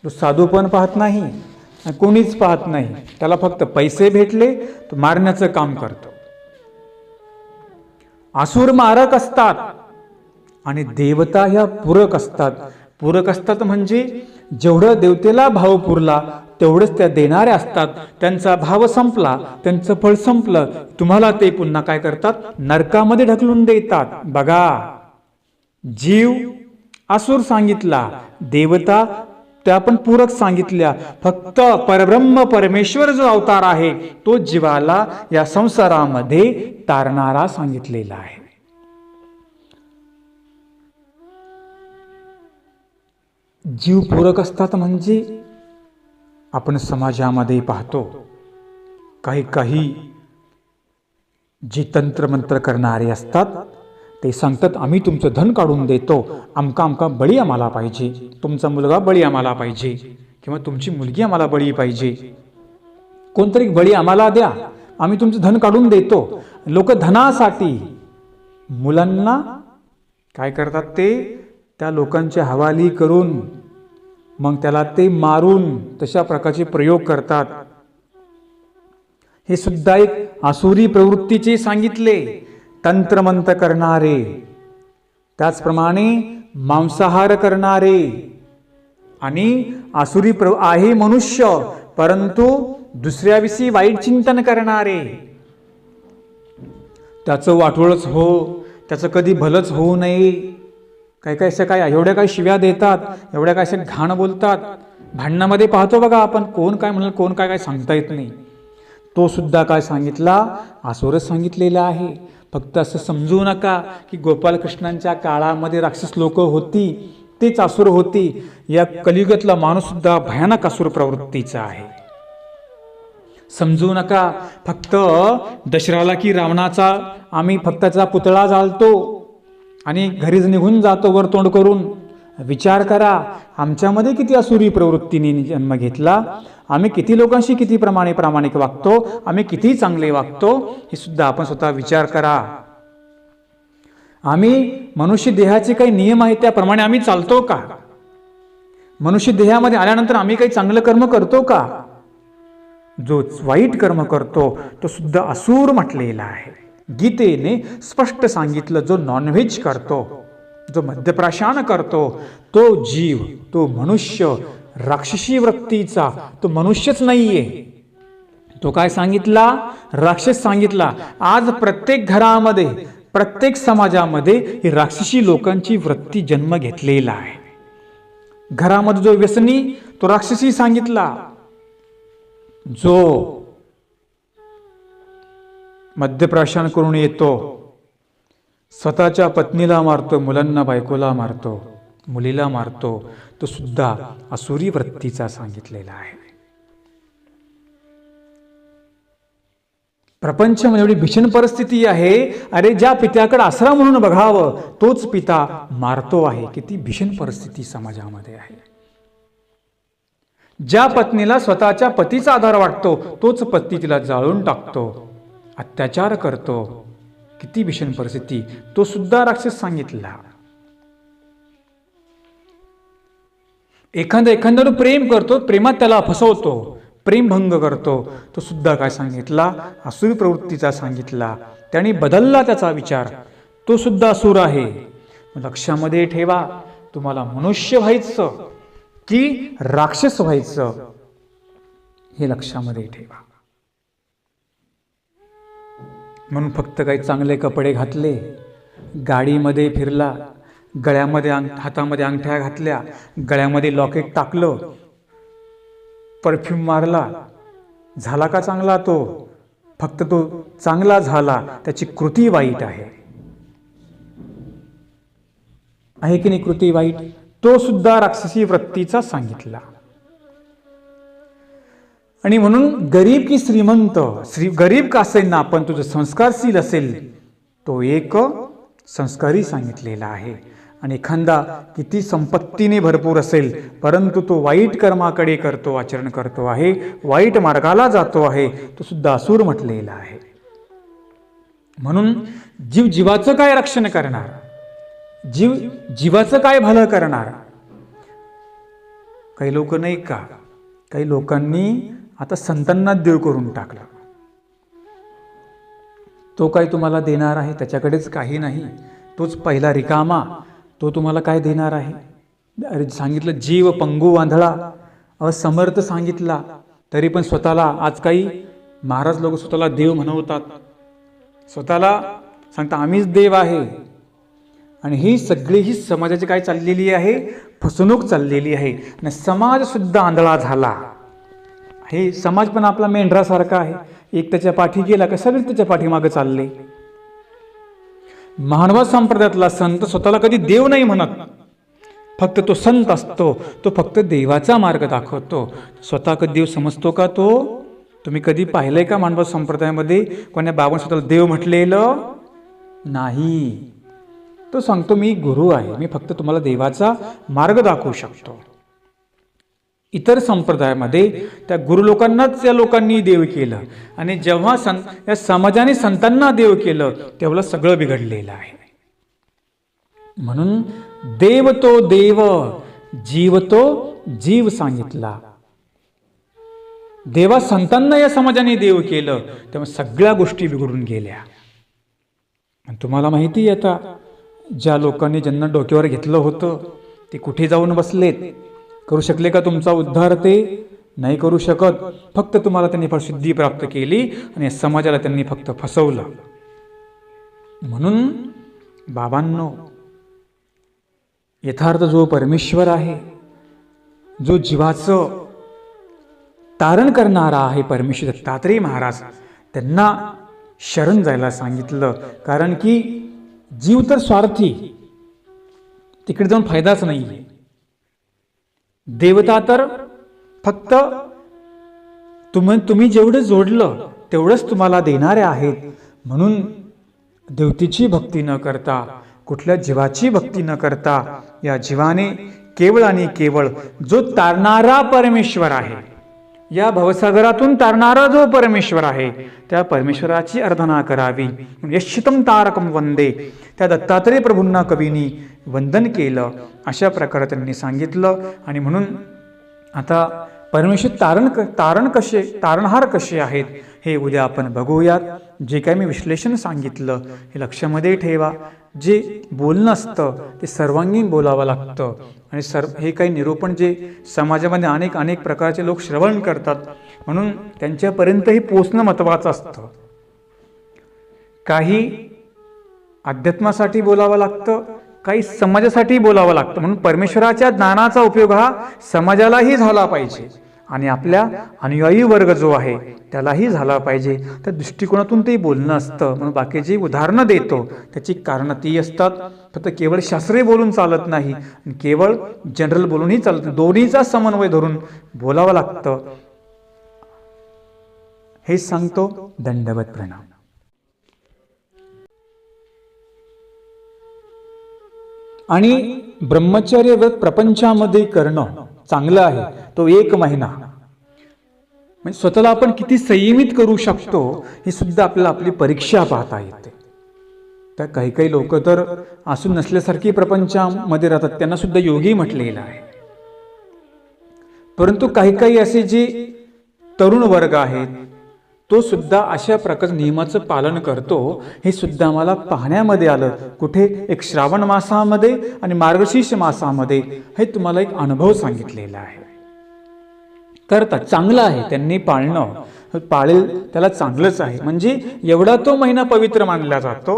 तो साधू पण पाहत नाही, कोणीच पाहत नाही, त्याला फक्त पैसे भेटले तो मारण्याचं काम करतो. असुर मारक असतात आणि देवता ह्या पूरक असतात. पूरक असतात म्हणजे जेवढं देवतेला भाव पुरला तेवढंच त्या देणाऱ्या असतात. त्यांचा भाव संपला, त्यांचं फळ संपलं, तुम्हाला ते पुन्हा काय करतात, नरकामध्ये ढकलून देतात. बघा, जीव असुर सांगितला, देवता त्या पण पूरक सांगितल्या. फक्त परब्रह्म परमेश्वर जो अवतार आहे तो जीवाला या संसारामध्ये तारणारा सांगितलेला आहे. जीव पूरक असतात म्हणजे आपण समाजामध्ये पाहतो काही जे तंत्रमंत्र करणारे असतात ते सांगतात, आम्ही तुमचं धन काढून देतो, आमका बळी आम्हाला पाहिजे, तुमचा मुलगा बळी आम्हाला पाहिजे, किंवा तुमची मुलगी आम्हाला बळी पाहिजे, कोणतरी बळी आम्हाला द्या, आम्ही तुमचं धन काढून देतो. लोक धनासाठी मुलांना काय करतात, ते त्या लोकांच्या हवाली करून मग त्याला ते मारून तशा प्रकारचे प्रयोग करतात. हे सुद्धा एक आसुरी प्रवृत्तीचे सांगितले. तंत्रमंत्र करणारे, त्याचप्रमाणे मांसाहार करणारे आणि आसुरी आहे मनुष्य परंतु दुसऱ्याविषयी वाईट चिंतन करणारे, त्याचं वाटोळच हो, त्याचं कधी भलंच होऊ नये, काय एवढ्या काय शिव्या देतात, एवढ्या काय घाण बोलतात. भांडणामध्ये पाहतो बघा आपण, कोण काय म्हणाल, कोण काय काय सांगता येत नाही. तो सुद्धा काय सांगितला, आसुरच सांगितलेला आहे. फक्त असं समजू नका की गोपालकृष्णांच्या काळामध्ये राक्षस लोक होती, तेच असुर होती. या कलियुगातला माणूस सुद्धा भयानक असुर प्रवृत्तीचा आहे. समजू नका फक्त दशराला की रावणाचा आम्ही फक्त त्याचा पुतळा जाळतो आणि घरीच निघून जातो वर तोंड करून, विचार करा, आमच्यामध्ये किती असुरी प्रवृत्तीने जन्म घेतला, आम्ही किती लोकांशी किती प्रामाणिक वागतो, आम्ही किती चांगले वागतो, हे सुद्धा आपण स्वतः विचार करा. आम्ही मनुष्य देहाचे काही नियम आहेत त्याप्रमाणे आम्ही चालतो का? मनुष्य देहामध्ये आल्यानंतर आम्ही काही चांगलं कर्म करतो का? जो वाईट कर्म करतो तो सुद्धा असुर म्हटलेला आहे. गीतेने स्पष्ट सांगितलं, जो नॉनव्हेज करतो, जो मद्यप्राशन करतो, तो जीव, तो मनुष्य राक्षसी वृत्तीचा, तो मनुष्यच नाहीये. तो काय सांगितला? राक्षस सांगितला. आज प्रत्येक घरामध्ये, प्रत्येक समाजामध्ये ही राक्षसी लोकांची वृत्ती जन्म घेतलेला आहे. घरामध्ये जो व्यसनी, तो राक्षसी सांगितला. जो मद्यप्राशन करून येतो, स्वतःच्या पत्नीला मारतो, मुलांना बायकोला मारतो, मुलीला मारतो, तो सुद्धा असुरी वृत्तीचा सांगितलेला आहे. प्रपंचामध्ये एवढी भीषण परिस्थिती आहे. अरे ज्या पित्याकडे आसरा म्हणून बघावं तोच पिता मारतो आहे. किती भीषण परिस्थिती समाजामध्ये आहे. ज्या पत्नीला स्वतःच्या पतीचा आधार वाटतो तोच पती तिला जाळून टाकतो, अत्याचार करतो. किती भीषण परिस्थिती, तो सुद्धा राक्षस सांगितला. एखाद्यावर प्रेम करतो, प्रेमात त्याला फसवतो, प्रेमभंग करतो, तो सुद्धा काय सांगितला? असुरी प्रवृत्तीचा सांगितला. त्याने बदलला त्याचा विचार, तो सुद्धा असुर आहे. लक्षामध्ये ठेवा, तुम्हाला मनुष्य व्हायचं की राक्षस व्हायचं हे लक्षामध्ये ठेवा. म्हणून फक्त काही चांगले कपडे घातले, गाडीमध्ये फिरला, गळ्यामध्ये हातामध्ये अंगठ्या घातल्या, गळ्यामध्ये लॉकेट टाकलं, परफ्यूम मारला, झाला का चांगला? तो फक्त तो चांगला झाला, त्याची कृती वाईट आहे की नाही? कृती वाईट, तो सुद्धा राक्षसी वृत्तीचा सांगितला. आणि म्हणून गरीब की श्रीमंत, गरीब का असेल ना, पण तुझं संस्कारशील असेल तो एक संस्कारी सांगितलेला आहे. आणि एखादा किती संपत्तीने भरपूर असेल परंतु तो वाईट कर्माकडे करतो, आचरण करतो आहे, वाईट मार्गाला जातो आहे, तो सुद्धा असुर म्हटलेला आहे. म्हणून जीव जीवाचं काय रक्षण करणार? जीव जीवाचं काय भलं करणार? काही लोक नाही का, काही लोकांनी आता संतांना देव करून टाकला. तो काय तुम्हाला देणार आहे? त्याच्याकडेच काही नाही, तोच पहिला रिकामा, तो तुम्हाला काय देणार आहे? अरे सांगितलं जीव पंगू आंधळा असमर्थ सांगितला, तरी पण स्वतःला आज काही महाराज लोक स्वतःला देव म्हणवतात, स्वतःला सांगता आम्हीच देव आहे. आणि ही सगळी ही समाजाची काय चाललेली आहे? फसवणूक चाललेली आहे. आणि समाज सुद्धा आंधळा झाला. हे समाज पण आपला मेंढरासारखा आहे, एक त्याच्या पाठी गेला का सगळे त्याच्या पाठीमागे चालले. महानुभाव संप्रदायातला संत स्वतःला कधी देव नाही म्हणत, फक्त तो संत असतो, तो फक्त देवाचा मार्ग दाखवतो. स्वतः कधी देव समजतो का तो? तुम्ही कधी पाहिलंय का महानुभाव संप्रदायामध्ये कोण्या बाबांनी स्वतःला देव म्हटलेलं नाही? तो सांगतो मी गुरु आहे, मी फक्त तुम्हाला देवाचा मार्ग दाखवू शकतो. इतर संप्रदायामध्ये त्या गुरु लोकांनाच त्या लोकांनी देव केलं, आणि जेव्हा या समाजाने संतांना देव केलं तेव्हा सगळं बिघडलेलं आहे. म्हणून देव तो देव, जीव तो जीव सांगितला. देवा संतांना या समाजाने देव केलं तेव्हा सगळ्या गोष्टी बिघडून गेल्या. तुम्हाला माहिती आहे, आता ज्या लोकांनी ज्यांना डोक्यावर घेतलं होतं ते कुठे जाऊन बसलेत? करू शकले का तुमचा उद्धार? ते नाही करू शकत. फक्त तुम्हाला त्यांनी सिद्धी प्राप्त केली आणि समाजाला त्यांनी फक्त फसवलं. म्हणून बाबांनो, यथार्थ जो परमेश्वर आहे, जो जीवाचं तारण करणारा आहे, परमेश्वर दत्तात्रेय महाराज, त्यांना शरण जायला सांगितलं. कारण की जीव तर स्वार्थी, तिकडे जाऊन फायदाच नाही. देवता तर फक्त तुम्ही जेवढं जोडलं तेवढंच तुम्हाला देणारे आहेत. म्हणून देवतेची भक्ती न करता कुठल्या जीवाची भक्ती न करता या जीवाने केवळ आणि केवळ जो तारणारा परमेश्वर आहे, या भवसागरातून तारणारा जो परमेश्वर आहे, त्या परमेश्वराची आराधना करावी. यश्चितं तारकं वंदे, त्या दत्तात्रेय प्रभूंना कवींनी वंदन केलं. अशा प्रकारे त्यांनी सांगितलं. आणि म्हणून आता परमेश्वर तारणहार कसे आहेत हे उद्या आपण बघूयात. जे काही मी विश्लेषण सांगितलं हे लक्षामध्ये ठेवा. जे बोलणं असतं ते सर्वांगीण बोलावं लागतं. आणि हे काही निरूपण जे समाजामध्ये अनेक प्रकारचे लोक श्रवण करतात, म्हणून त्यांच्यापर्यंतही पोचणं महत्त्वाचं असतं. काही अध्यात्मासाठी बोलावं लागतं, काही समाजासाठी बोलावं लागतं. म्हणून परमेश्वराच्या ज्ञानाचा उपयोग हा समाजालाही झाला पाहिजे आणि आपल्या अनुयायी वर्ग जो आहे त्यालाही झाला पाहिजे. त्या दृष्टिकोनातून ते बोलणं असतं. म्हणून बाकी जी उदाहरणं देतो त्याची कारणं ती असतात. फक्त केवळ शास्त्रीय बोलून चालत नाही, केवळ जनरल बोलूनही चालत नाही. दोन्हीचा समन्वय धरून बोलावं लागतं. हे सांगतो. दंडवत प्रणाम. आणि ब्रह्मचर्य व्रत प्रपंचामध्ये करणं चांगलं आहे. तो 1 महिना म्हणजे स्वतःला आपण किती संयमित करू शकतो ही सुद्धा आपल्याला आपली परीक्षा पाहता येते. तर काही लोक तर असून नसल्यासारखी प्रपंचामध्ये राहतात, त्यांना सुद्धा योगी म्हटलेलं आहे. परंतु काही असे जे तरुण वर्ग आहेत तो सुद्धा अशा प्रकारच्या नियमाचं पालन करतो. हे सुद्धा आम्हाला पाहण्यामध्ये आलं. कुठे? एक श्रावण मासामध्ये आणि मार्गशीर्ष मासामध्ये. हे तुम्हाला एक अनुभव सांगितलेला आहे. करतात, चांगलं आहे. त्यांनी पाळेल त्याला चांगलंच आहे. म्हणजे एवढा तो महिना पवित्र मानला जातो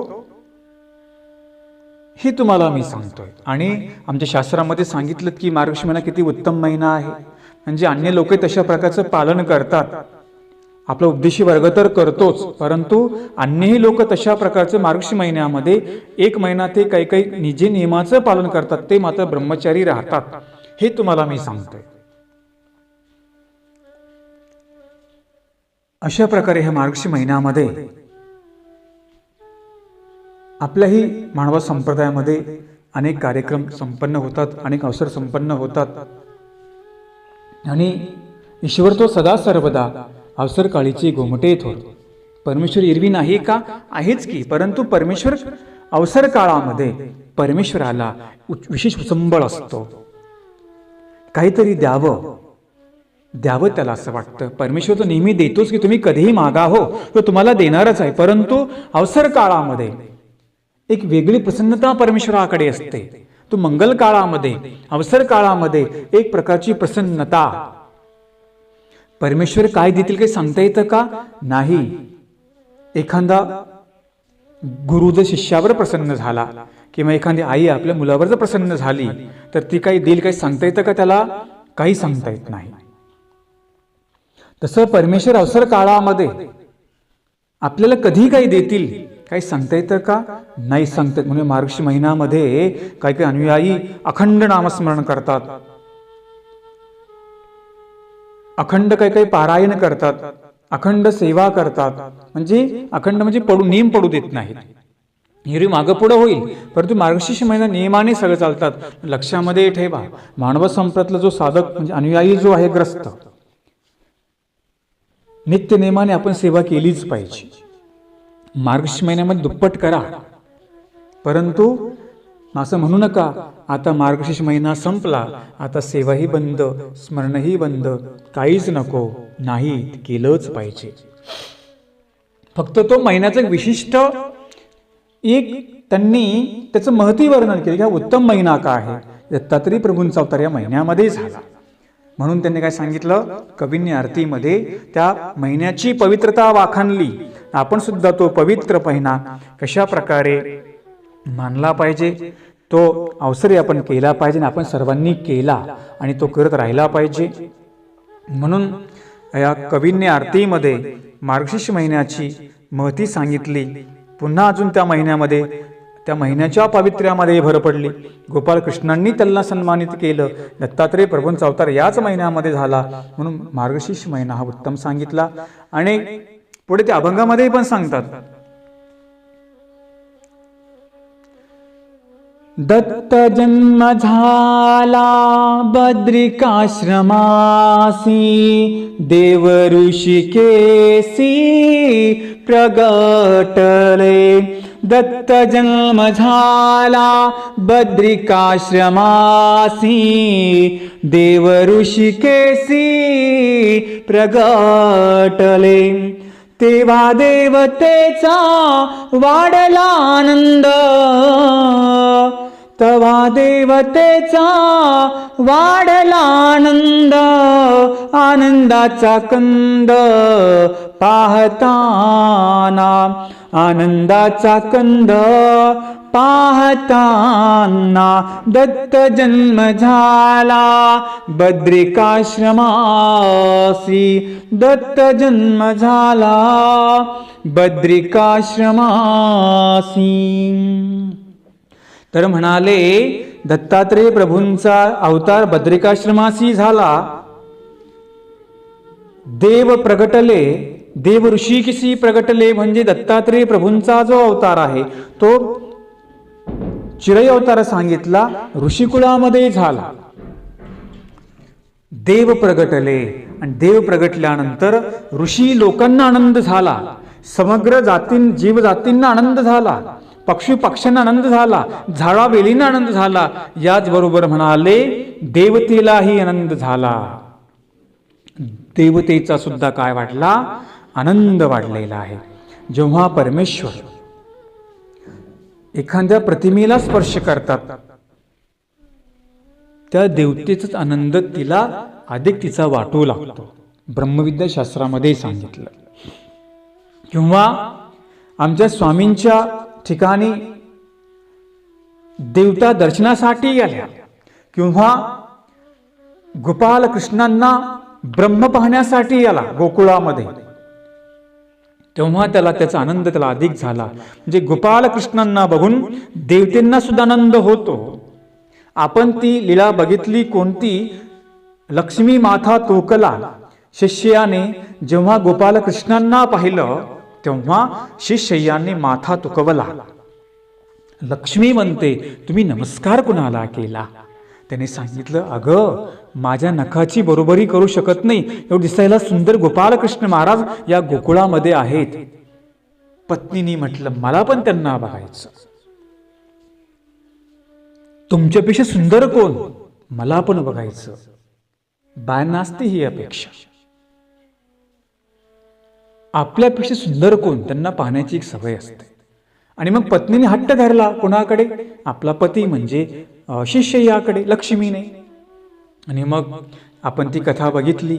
हे तुम्हाला मी सांगतोय. आणि आमच्या शास्त्रामध्ये सांगितलं की मार्गशीर्ष महिना किती उत्तम महिना आहे. म्हणजे अन्य लोक तशा प्रकारचं पालन करतात. आपला उपदेशी वर्ग तर करतोच, परंतु अन्यही लोक तशा प्रकारचं मार्गशीर्ष महिन्यामध्ये 1 महिना ते काही निजे नियमाचं पालन करतात. ते मात्र ब्रह्मचारी राहतात. हे तुम्हाला मी सांगतोय. अशा प्रकारे ह्या मार्गशीर्ष महिन्यामध्ये आपल्याही मानव संप्रदायामध्ये अनेक कार्यक्रम संपन्न होतात, अनेक अवसर संपन्न होतात. आणि ईश्वर तो सदा सर्वदा अवसर काळीची गोमटे थोर. परमेश्वर एरवी नाही का? आहेच की. परंतु परमेश्वर अवसर काळामध्ये परमेश्वराला विशेष संबळ असतो. काहीतरी द्यावं त्याला असं वाटतं. परमेश्वर तो नेहमी देतोच की तुम्ही कधीही मागा हो तो तुम्हाला देणारच आहे. परंतु अवसर काळामध्ये एक वेगळी प्रसन्नता परमेश्वराकडे असते. तो मंगल काळामध्ये, अवसर काळामध्ये एक प्रकारची प्रसन्नता. परमेश्वर काय देतील काही सांगता येतं का? नाही. एखादा गुरु जर शिष्यावर प्रसन्न झाला किंवा एखादी आई आपल्या मुलावर जर प्रसन्न झाली तर ती काही देईल काही सांगता येतं का? त्याला काही सांगता येत नाही. तसं परमेश्वर अवसर काळामध्ये आपल्याला कधी काही देतील काही सांगता येतं का? नाही सांगतात. म्हणून मार्गशीर्ष महिन्यामध्ये काही अनुयायी अखंड नामस्मरण करतात, अखंड काही पारायण करतात, अखंड सेवा करतात. म्हणजे अखंड म्हणजे नेम पडू देत नाहीत. एरवी मागं पुढं होईल, परंतु मार्गशीर्ष महिना नियमाने सगळं चालतात. लक्षामध्ये ठेवा, मानव संप्रदायातला जो साधक म्हणजे अनुयायी जो आहे ग्रस्त, नित्य नेमाने आपण सेवा केलीच पाहिजे. मार्गशीर्ष महिन्यामध्ये दुप्पट करा. परंतु असं म्हणू नका आता मार्गशीर्ष महिना संपला आता सेवाही बंद, स्मरणही बंद, काहीच नको. नाही, केलंच पाहिजे. फक्त तो महिन्याचं विशिष्ट त्यांनी त्याचं महती वर्णन केलं की हा उत्तम महिना का आहे. दत्तात्रेय प्रभूंचा अवतार या महिन्यामध्ये झाला. म्हणून त्यांनी काय सांगितलं, कवींनी आरतीमध्ये त्या महिन्याची पवित्रता वाखाणली. आपण सुद्धा तो पवित्र महिना कशा प्रकारे मानला पाहिजे, तो अवसरही आपण केला पाहिजे आणि आपण सर्वांनी केला आणि तो करत राहिला पाहिजे. म्हणून या कवींनी आरतीमध्ये मार्गशीर्ष महिन्याची महती सांगितली. पुन्हा अजून त्या महिन्यामध्ये त्या महिन्याच्या पावित्र्यामध्ये भर पडली. गोपाळकृष्णांनी त्यांना सन्मानित केलं. दत्तात्रेय प्रभूंचा अवतार याच महिन्यामध्ये झाला. म्हणून मार्गशीर्ष महिना हा उत्तम सांगितला. आणि पुढे ते अभंगामध्ये पण सांगतात, दत्त जन्म झाला बद्रिकाश्रमासी, देव ऋषिकेशी प्रगटले. दत्त जन्म झाला बद्रिकाश्रमासी, देव ऋषिकेशी प्रगटले. तेव्हा देवतेचा वाढला आनंद, तवा देवतेचा वाढला आनंद. आनंदाचा कंद पाहताना, आनंदाचा कंद पाहताना. दत्त जन्म झाला बद्रिकाश्रमासी, दत्त जन्म झाला बद्रिकाश्रमासी. तर म्हणाले दत्तात्रेय प्रभूंचा अवतार बद्रिकाश्रमासी झाला. देव प्रगटले, देव ऋषिकेशी प्रगटले. म्हणजे दत्तात्रेय प्रभूंचा जो अवतार आहे तो चिरई अवतार सांगितला ऋषिकुळामध्ये झाला. देव प्रगटले आणि देव प्रगटल्यानंतर ऋषी लोकांना आनंद झाला, समग्र जीवजातींना आनंद झाला, पक्षी पक्ष्यांना आनंद झाला, झाडावेलींना आनंद झाला. याचबरोबर म्हणाले देवतेलाही आनंद झाला. देवतेचा सुद्धा काय वाढला? आनंद वाढलेला आहे. जेव्हा परमेश्वर एखाद्या प्रतिमेला स्पर्श करतात त्या देवतेचाच आनंद तिला अधिक तिचा वाटू लागतो. ब्रह्मविद्या शास्त्रामध्ये सांगितलं. किंवा आमच्या स्वामींच्या ठिकाणी देवता दर्शनासाठी आल्या, किंवा गोपाल कृष्णांना ब्रह्म पाहण्यासाठी आला गोकुळामध्ये, तेव्हा त्याचा आनंद त्याला अधिक झाला. म्हणजे गोपाल कृष्णांना बघून देवतेंना सुद्धा आनंद होतो. आपण ती लीला बघितली कोणती? लक्ष्मी माथा तोकला. शिष्याने जेव्हा गोपाल कृष्णांना पाहिलं तेव्हा शिष्याने माथा तुकवला. लक्ष्मी म्हणते तुम्ही नमस्कार कुणाला केला? त्याने सांगितलं अगं माझ्या नखाची बरोबरी करू शकत नाही, एवढं दिसायला सुंदर गोपालकृष्ण महाराज या गोकुळामध्ये आहेत. पत्नीने म्हटलं मला पण त्यांना बघायचं. तुमच्यापेक्षा सुंदर कोण? मला पण बघायचं. बायांना असते ही अपेक्षा. आपल्यापेक्षा सुंदर कोण त्यांना पाहण्याची एक सवय असते. आणि मग पत्नीने हट्ट धरला कोणाकडे? आपला पती म्हणजे शिष्य याकडे, लक्ष्मीने. आणि मग आपण ती कथा बघितली.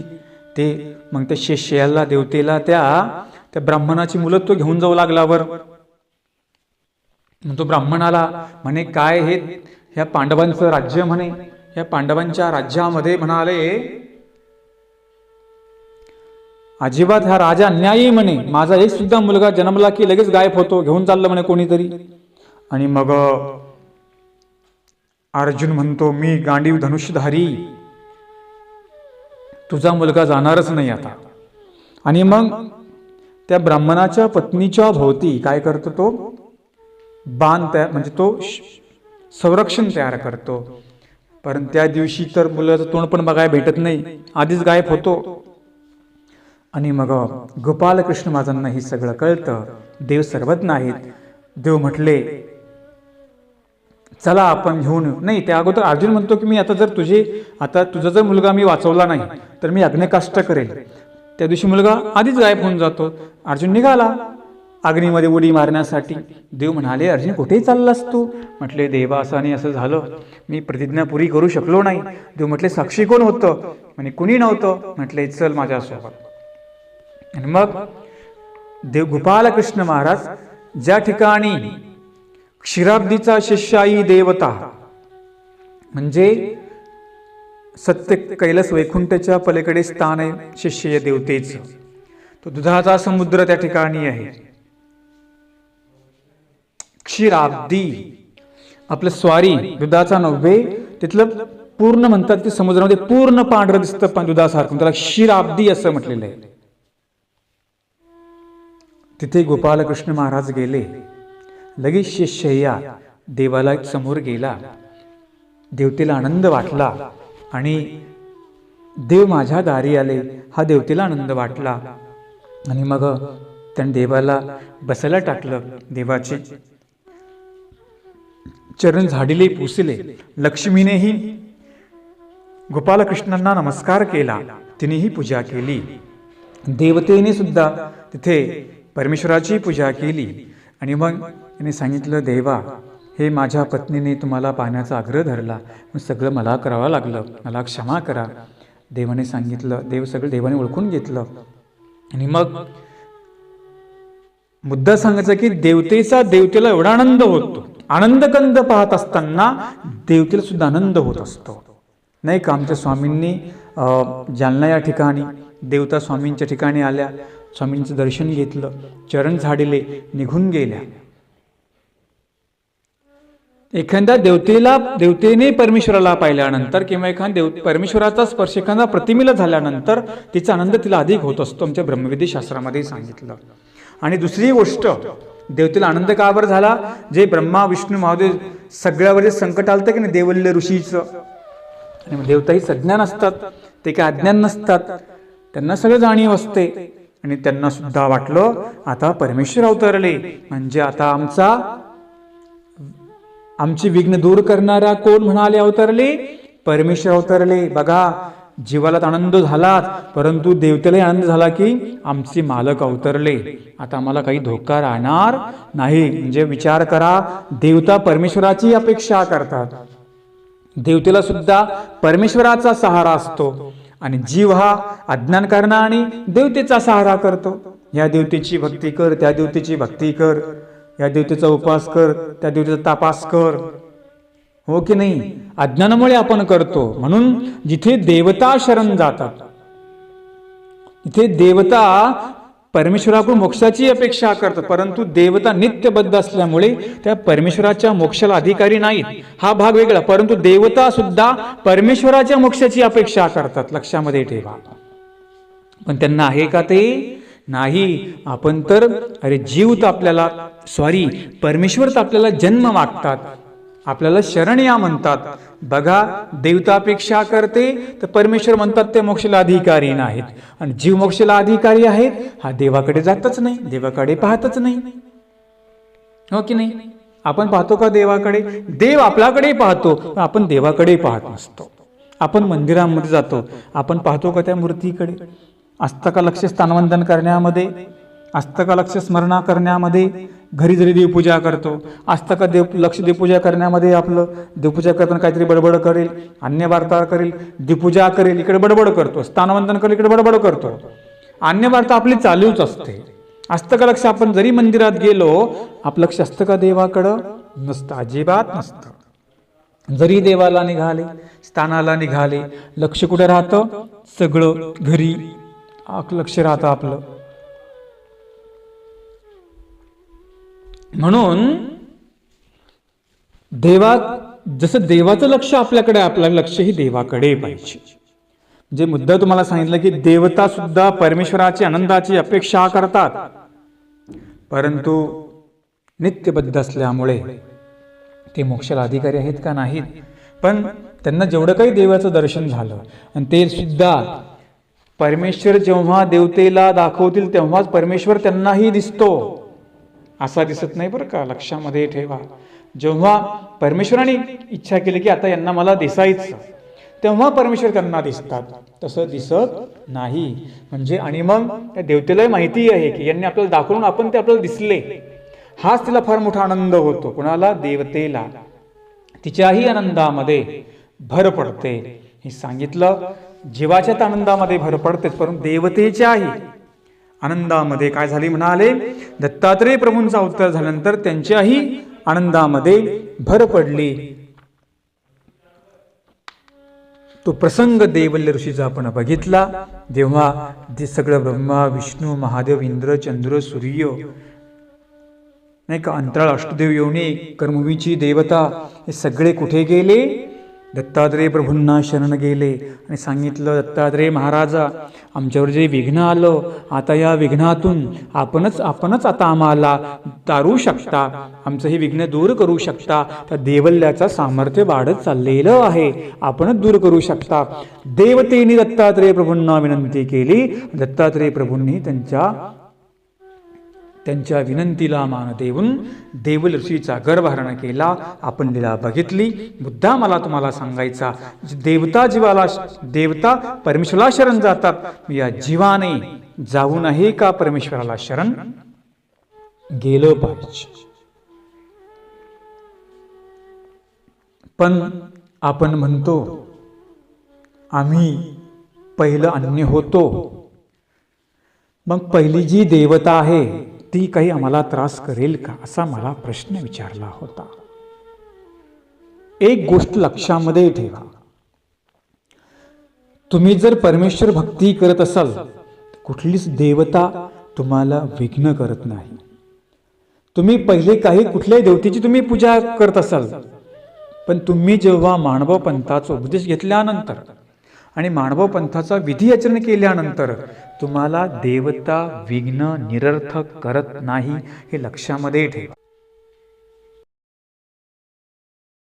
ते मग त्या शिष्याला देवतेला त्या ब्राह्मणाची मुलं तो घेऊन जाऊ लागल्यावर तो ब्राह्मणाला म्हणे काय हे ह्या पांडवांचं राज्य म्हणे, ह्या पांडवांच्या राज्यामध्ये म्हणाले अजिबात हा राजा अन्यायी म्हणे, माझा एक सुद्धा मुलगा जन्मला की लगेच गायब होतो, घेऊन चाललं म्हणे कोणीतरी. आणि मग अर्जुन म्हणतो मी गांडीव धनुष्यधारी, तुझा मुलगा जाणारच नाही आता. आणि मग त्या ब्राह्मणाच्या पत्नीच्या भोवती काय करतो? तो बाण तयार, म्हणजे तो संरक्षण तयार करतो. पण त्या दिवशी तर मुलाचं तोंड पण बघायला भेटत नाही, आधीच गायब होतो. आणि मग गोपाल कृष्ण महाराजांना हे सगळं कळतं. देव सर्वज्ञ आहेत. देव म्हटले चला आपण घेऊन येऊ. नाही, त्या अगोदर अर्जुन म्हणतो की मी आता तुझा जर मुलगा मी वाचवला नाही तर मी अग्निकाष्ट करेल. त्या दिवशी मुलगा आधीच गायब होऊन जातो. अर्जुन निघाला अग्नीमध्ये उडी मारण्यासाठी. देव म्हणाले अर्जुन कुठेही चाललास तू? म्हटले देवा असं आणि असं झालं, मी प्रतिज्ञा पुरी करू शकलो नाही. देव म्हटले साक्षी कोण होतं? म्हणे कुणी नव्हतं. म्हटले चल माझ्यासोबत. आणि मग देव गोपालकृष्ण महाराज ज्या ठिकाणी क्षीराब्दीचा शिष्याई देवता म्हणजे सत्य कैलास वैकुंठच्या पलीकडे स्थान आहे शिष्य देवतेच, तो दुधाचा समुद्र त्या ठिकाणी आहे. क्षीराब्दी आपलं स्वारी दुधाचा नव्हे, तिथलं पूर्ण म्हणतात की समुद्रामध्ये पूर्ण पांढरं दिसतं दुधासारखं, त्याला क्षीराब्दी असं म्हटलेलं आहे. तिथे गोपालकृष्ण महाराज गेले. लगेच शिष्य देवाला समोर गेला. देवतेला आनंद वाटला आणि देव माझ्या दारी आले हा देवतेला आनंद वाटला. आणि मग त्याने देवाला बसायला टाकलं. देवाचे चरण झाडिले, पुसले. लक्ष्मीनेही गोपालकृष्णांना नमस्कार केला, तिनेही पूजा केली. देवतेने सुद्धा तिथे परमेश्वराची पूजा केली. आणि मग तिने सांगितलं, देवा, हे माझ्या पत्नीने तुम्हाला पाहण्याचा आग्रह धरला, मग सगळं मला करावं लागलं, मला क्षमा करा. देवाने सांगितलं, देवाने ओळखून घेतलं. आणि मग मुद्दा सांगायचा की देवतेला एवढा आनंद होतो, आनंदकंद पाहत असताना देवतेला सुद्धा आनंद होत असतो, नाही का. आमच्या स्वामींनी जालना या ठिकाणी देवता स्वामींच्या ठिकाणी आल्या, स्वामींचं दर्शन घेतलं, चरण झाडिले, निघून गेल्या. एखाद्या देवतेने परमेश्वराला पाहिल्यानंतर किंवा एखाद्या परमेश्वराचा स्पर्श एखाद्या प्रतिमेला झाल्यानंतर तिचा आनंद तिला अधिक होत असतो, आमच्या ब्रह्मविद्या शास्त्रामध्ये सांगितलं. आणि दुसरी गोष्ट, देवतेला आनंद का बरं झाला? जे ब्रह्मा विष्णू महादेव सगळ्यावर जे संकट आलतं की नाही, देवल्य ऋषीचं, आणि देवताही सज्ञान असतात, ते काय अज्ञान नसतात, त्यांना सगळं जाणीव असते. आणि त्यांना सुद्धा वाटलं आता परमेश्वर अवतरले, म्हणजे आता आमची विघ्न दूर करणारा कोण म्हणाले अवतरले? परमेश्वर अवतरले. बघा, जीवाला आनंद झालाच, परंतु देवतेलाही आनंद झाला की आमचे मालक अवतरले, आता आम्हाला काही धोका राहणार नाही. म्हणजे विचार करा, देवता परमेश्वराची अपेक्षा करतात, देवतेला सुद्धा परमेश्वराचा सहारा असतो, आणि जीव हा अज्ञान करणं आणि देवतेचा सहारा करतो. या देवतेची भक्ती कर, त्या देवतेची भक्ती कर, या देवतेचा उपास कर, त्या देवतेचा तपास कर, हो की नाही? अज्ञानामुळे आपण करतो. म्हणून जिथे देवता शरण जातात, तिथे देवता परमेश्वराकडून मोक्षाची अपेक्षा करतात, परंतु देवता नित्यबद्ध असल्यामुळे त्या परमेश्वराच्या मोक्षाला अधिकारी नाहीत, हा भाग वेगळा. परंतु देवता सुद्धा परमेश्वराच्या मोक्षाची अपेक्षा करतात, लक्षामध्ये ठेवा. पण त्यांना आहे का ते? नाही. आपण तर जीव तर आपल्याला परमेश्वर तर आपल्याला जन्म मागतात, आपल्याला शरण या म्हणतात. बघा, देवता अपेक्षा करते तर परमेश्वर म्हणतात ते मोक्षाला अधिकारी नाहीत, आणि जीव मोक्षाला अधिकारी आहेत, हा देवाकडे जातच नाही, देवाकडे पाहतच नाही, हो की नाही? आपण पाहतो का देवाकडे? देव आपल्याकडे पाहतो, आपण देवाकडे पाहत नसतो. आपण मंदिरामध्ये जातो, आपण पाहतो का त्या मूर्तीकडे? अस्तकालक्ष स्थानवंदन करण्यामध्ये, अस्तकालक्ष स्मरणा करण्यामध्ये, घरी जरी देवपूजा करतो, लक्ष देवपूजा करण्यामध्ये आपलं देवपूजा करताना काहीतरी बडबड करेल, अन्य वार्ता करेल, देवपूजा करेल, इकडे बडबड करतो, स्थानवंदन करेल, इकडे बडबड करतो, अन्य वार्ता आपली चालूच असते. अस्तकालक्ष आपण जरी मंदिरात गेलो, आपलं लक्ष असतं का देवाकडं? नसतं, अजिबात नसतं. जरी देवाला निघाले, स्थानाला निघाले, लक्ष कुठे राहतं? सगळं घरी लक्ष राहतं आपलं. म्हणून जसं देवाचं लक्ष आपल्याकडे, आपलं लक्षही देवाकडे पाहिजे. जे मुद्दा तुम्हाला सांगितलं की देवता सुद्धा परमेश्वराची आनंदाची अपेक्षा करतात, परंतु नित्यबद्ध असल्यामुळे ते मोक्षाला अधिकारी आहेत का? नाहीत. पण त्यांना जेवढं काही देवाचं दर्शन झालं, आणि ते सुद्धा परमेश्वर जेव्हा देवतेला दाखवतील तेव्हाच परमेश्वर त्यांनाही दिसतो, असा दिसत नाही बरं का, लक्षामध्ये ठेवा. जेव्हा परमेश्वराने इच्छा केली की आता यांना मला दिसायचं, तेव्हा परमेश्वर त्यांना दिसतात, तसं दिसत नाही. म्हणजे आणि मग त्या देवतेलाही माहिती आहे की यांनी आपल्याला दाखवून आपण ते आपल्याला दिसले, हाच तिला फार मोठा आनंद होतो. कोणाला? देवतेला. तिच्याही आनंदामध्ये भर पडते. हे सांगितलं, जीवाच्या आनंदामध्ये भर पडतेच, परंतु देवतेच्याही आनंदामध्ये काय झाली म्हणाले? दत्तात्रेय प्रभूंचा अवतार झाल्यानंतर त्यांच्याही आनंदामध्ये भर पडली. तो प्रसंग देवल्य ऋषीचा आपण बघितला, जेव्हा ते सगळं ब्रह्मा विष्णू महादेव इंद्र चंद्र सूर्य नाही का, अंतराळ अष्टदेव योनी कर्मभूमीची देवता हे सगळे कुठे गेले? दत्तात्रेय प्रभूंना शरण गेले आणि सांगितलं, दत्तात्रेय महाराजा, आमच्यावर जे विघ्न आलं, आता या विघ्नातून आपणच आता आम्हाला तारू शकता, आमचं हे विघ्न दूर करू शकता. त्या देवल्याचं सामर्थ्य वाढत चाललेलं आहे, आपणच दूर करू शकता. देवतेने दत्तात्रेय प्रभूंना विनंती केली. दत्तात्रेय प्रभूंनी त्यांच्या विनंतीला मान देऊन देवल ऋषीचा गर्भहरण केला. आपण लीला बघितली. मुद्दा मला तुम्हाला सांगायचा, देवता परमेश्वराला शरण जातात, या जीवाने जाऊ नये का परमेश्वराला शरण गेलं पाहिजे. पण आपण म्हणतो आम्ही पहिलं अन्य होतो, मग पहिली जी देवता आहे ती काही आम्हाला त्रास करेल का, असा मला प्रश्न विचारला होता. एक गोष्ट लक्षामध्ये ठेवा, तुम्ही जर परमेश्वर भक्ती करत असाल, कुठलीच देवता तुम्हाला विघ्न करत नाही. तुम्ही पहिले कुठल्याही देवतेची तुम्ही पूजा करत असाल, पण तुम्ही जेव्हा मानव पंथाचा उपदेश घेतल्यानंतर आणि मानव पंथाचा विधी आचरण केल्यानंतर तुम्हाला देवता विघ्न निरर्थक करत नाही, हे लक्षामध्ये ठेवा.